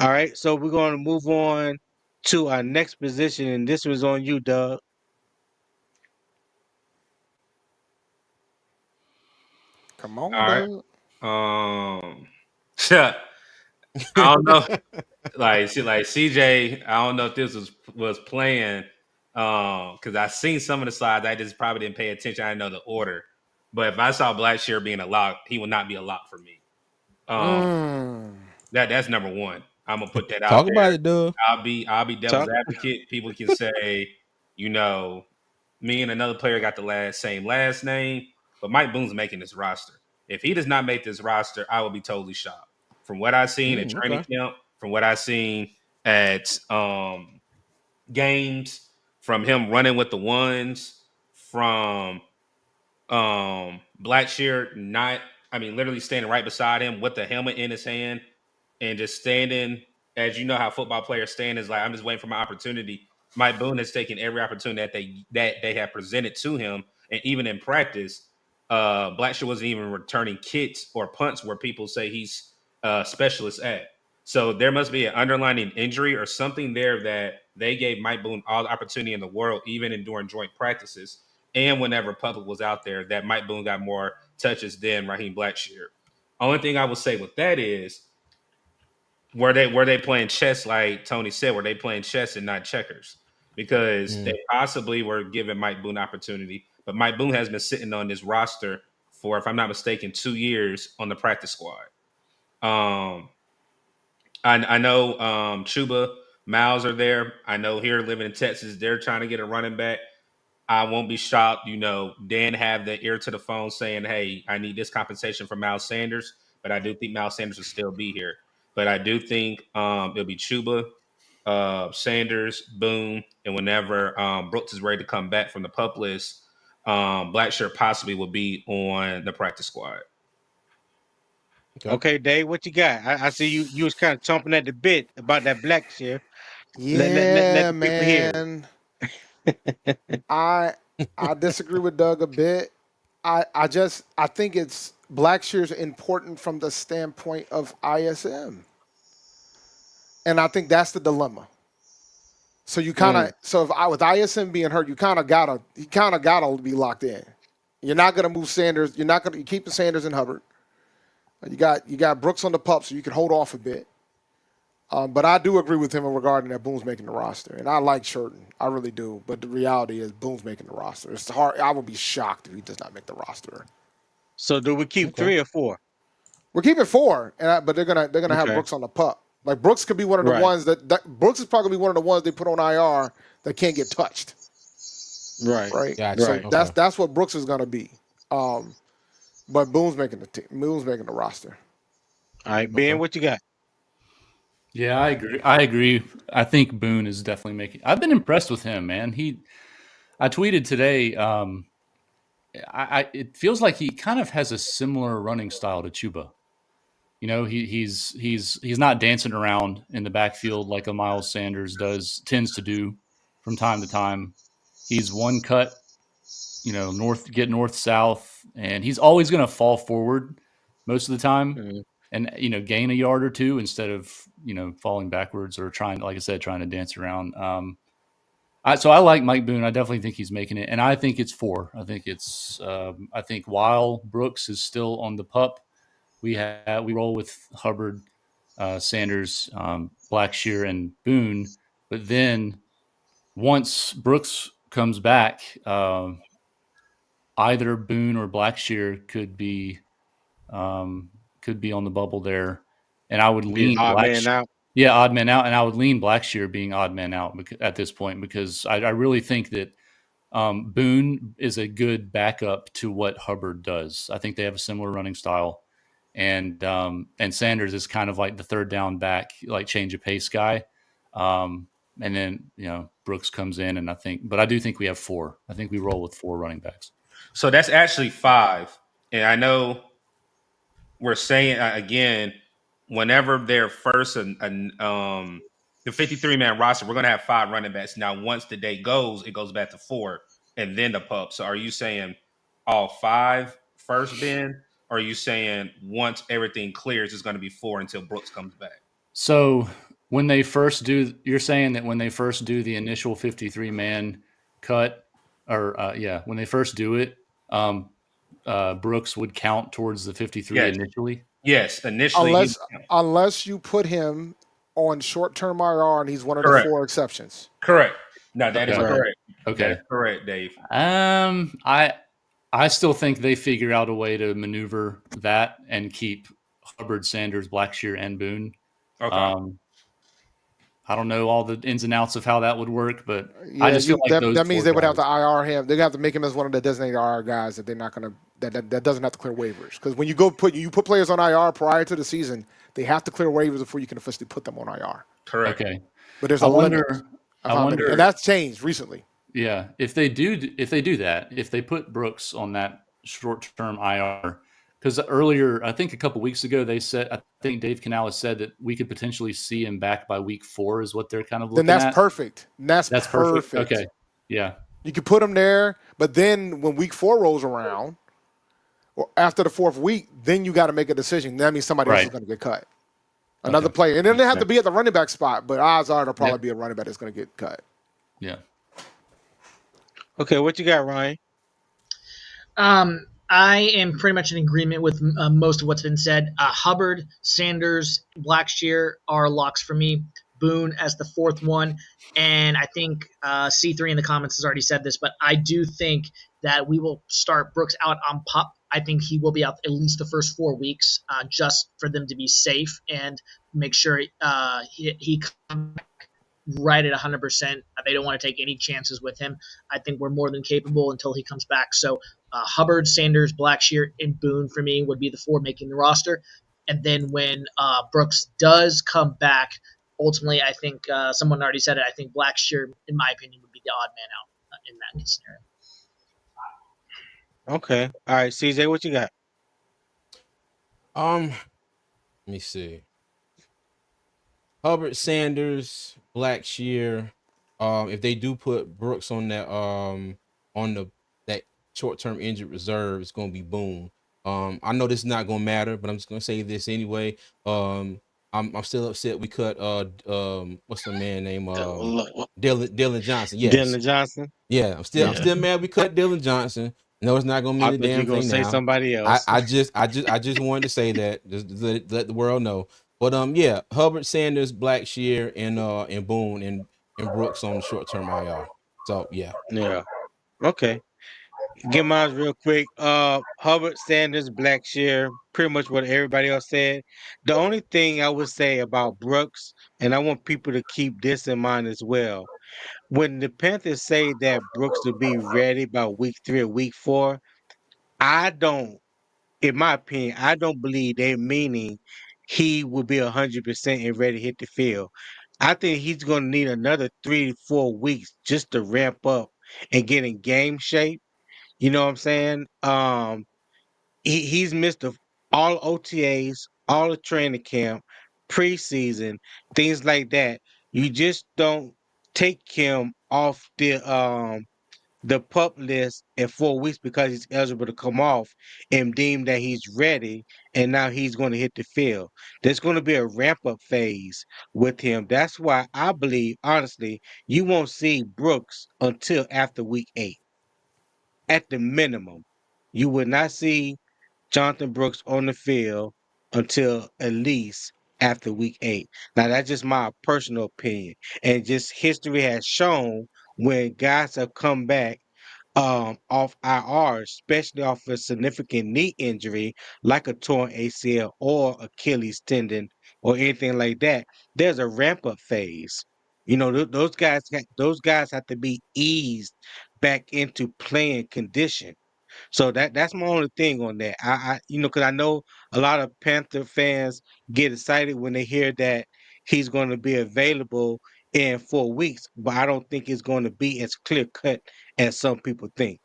All right, so we're going to move on to our next position, and this was on you, Doug. Come on, All right. Doug. I don't know. Like CJ, I don't know if this was playing. Because I seen some of the slides. I just probably didn't pay attention. I didn't know the order. But if I saw Blackshear being a lock, he would not be a lock for me. Um, Mm. that's number one. I'm gonna put that out Talk there. about it, Doug. I'll be devil's Talk. advocate. People can say, you know, me and another player got the same last name, but Mike Boone's making this roster. If he does not make this roster, I will be totally shocked. From what I've seen at training Okay. camp, from what I've seen at games, from him running with the ones, from Blackshear not, I mean, literally standing right beside him with the helmet in his hand and just standing, as you know how football players stand is like, I'm just waiting for my opportunity. Mike Boone has taken every opportunity that they have presented to him, and even in practice, Blackshear wasn't even returning kicks or punts where people say he's a specialist at. So there must be an underlying injury or something there that they gave Mike Boone all the opportunity in the world, even in during joint practices and whenever Public was out there, that Mike Boone got more touches than Raheem Blackshear. Only thing I will say with that is, were they playing chess like Tony said? Were they playing chess and not checkers? Because they Mm. possibly were giving Mike Boone opportunity, but Mike Boone has been sitting on this roster for, if I'm not mistaken, 2 years on the practice squad. Um, I know Chuba, Miles are there. I know here living in Texas, they're trying to get a running back. I won't be shocked, Dan have the ear to the phone saying, hey, I need this compensation for Miles Sanders, but I do think Miles Sanders will still be here. But I do think it'll be Chuba, Sanders, Boone, and whenever Brooks is ready to come back from the pup list, Blackshirt possibly will be on the practice squad. Okay. Okay, Dave, what you got? I see you. You was kind of chomping at the bit about that black share. Let Yeah, the people hear man. it. I I disagree with Doug a bit. I think it's Blackshear's important from the standpoint of ISM, and I think that's the dilemma. So you kind of Mm, so if I with ISM being hurt, you kind of gotta be locked in. You're not gonna move Sanders. You're keeping Sanders and Hubbard. You got Brooks on the pup, so you can hold off a bit. But I do agree with him regarding that Boone's making the roster, and I like Sherton, I really do. But the reality is Boone's making the roster. It's hard. I would be shocked if he does not make the roster. so do we keep Okay. 3 or 4? We're keeping four, but they're gonna have Okay. Brooks on the pup. Like Brooks could be one of the Right. ones that Brooks is probably one of the ones they put on IR that can't get touched. Right. Right. Gotcha. So Right. Okay. that's what Brooks is gonna be. Um, but Boone's making the team. Boone's making the roster. All right, Ben, Okay. what you got? Yeah, I agree. I agree. I think Boone is definitely making. I've been impressed with him, man. I tweeted today. It feels like he kind of has a similar running style to Chuba. He's not dancing around in the backfield like a Miles Sanders tends to do from time to time. He's one cut, north south, and he's always going to fall forward most of the time, Mm, and gain a yard or two instead of falling backwards or trying, like I said, trying to dance around. So I like Mike Boone. I definitely think he's making it, and I think it's four. I think while Brooks is still on the pup, we roll with Hubbard, Sanders, Blackshear, and Boone. But then once Brooks comes back, either Boone or Blackshear um, could be on the bubble there, and I would be an lean odd Black. man out. Yeah, odd man out, and I would lean Blackshear being odd man out at this point because I really think that Boone is a good backup to what Hubbard does. I think they have a similar running style, and Sanders is kind of like the third down back, like change of pace guy. And then Brooks comes in, and but I do think we have four. I think we roll with four running backs. So that's actually five. And I know we're saying again, whenever they're first the 53-man roster, we're gonna have five running backs. Now, once the day goes, it goes back to four, and then the pup. So, are you saying all five first, Ben? Or are you saying once everything clears, it's going to be four until Brooks comes back? So when they first do, you're saying that when they first do the initial 53 man cut, or when they first do it, Brooks would count towards the 53 Yes. initially. Yes. Initially, he Unless you put him on short-term IR and he's one of the correct. 4 exceptions. Correct. No, that is Okay. correct. Okay. That is correct, Dave. I still think they figure out a way to maneuver that and keep Hubbard, Sanders, Blackshear, and Boone. Okay. I don't know all the ins and outs of how that would work, but Yeah, I just feel like those that means 4 they would have guys. to IR him. They have to make him as one of the designated IR guys that they're not going to that doesn't have to clear waivers. Because when you put players on IR prior to the season, they have to clear waivers before you can officially put them on IR. Correct. Okay. But there's I a limit wonder. of I how many, wonder. and that's changed recently. Yeah, if they do that, if they put Brooks on that short-term IR, because earlier, I think a couple weeks ago, they said, I think Dave Canales said that we could potentially see him back by week 4 is what they're kind of Then looking that's at. perfect. That's perfect. Okay. Yeah. You can put him there, but then when week 4 rolls around, or after the 4th week, then you got to make a decision. That means somebody else Right. is going to get cut. Another Okay. player. And then they have Yeah. to be at the running back spot, but odds are it'll probably be a running back that's going to get cut. Yeah. Okay, what you got, Ryan? I am pretty much in agreement with most of what's been said. Hubbard, Sanders, Blackshear are locks for me. Boone as the 4th one. And I think C3 in the comments has already said this, but I do think that we will start Brooks out on PUP. I think he will be out at least the first 4 weeks just for them to be safe and make sure he comes back right at 100%. They don't want to take any chances with him. I think we're more than capable until he comes back. So Hubbard, Sanders, Blackshear, and Boone for me would be the 4 making the roster. And then when Brooks does come back, ultimately, I think someone already said it. I think Blackshear, in my opinion, would be the odd man out in that scenario. Okay. All right, CJ, what you got? Let me see. Hubbard, Sanders, Blackshear. If they do put Brooks on that that short-term injured reserve, it's gonna be Boone. I know this is not gonna matter, but I'm just gonna say this anyway. I'm still upset we cut what's the man name? Dylan Johnson. Yes. Dylan Johnson. Yeah, I'm still mad we cut Dylan Johnson. No, it's not gonna mean I a thought you damn were gonna thing say now. somebody else. I just wanted to say that, just let the world know. But yeah, Hubbard, Sanders, Blackshear, and Boone and Brooks on the short-term IR. So yeah. Yeah. Okay. Get mine real quick. Hubbard, Sanders, Blackshear, pretty much what everybody else said. The only thing I would say about Brooks, and I want people to keep this in mind as well. When the Panthers say that Brooks will be ready by week 3 or week 4, I don't, in my opinion, I don't believe they're meaning he will be 100% and ready to hit the field. I think he's going to need another 3 to 4 weeks just to ramp up and get in game shape. You know what I'm saying? He's missed all OTAs, all the training camp, preseason, things like that. You just don't take him off the pup list in 4 weeks because he's eligible to come off and deem that he's ready and now he's going to hit the field. There's going to be a ramp up phase with him. That's why I believe, honestly, you won't see Brooks until after week 8. At the minimum, you will not see Jonathan Brooks on the field until at least after week 8. Now, that's just my personal opinion. And just history has shown when guys have come back off IR, especially off a significant knee injury like a torn ACL or Achilles tendon or anything like that, there's a ramp up phase. You know, those guys have to be eased back into playing condition. So that's my only thing on that. Because I know a lot of Panther fans get excited when they hear that he's going to be available in 4 weeks, but I don't think it's going to be as clear cut as some people think.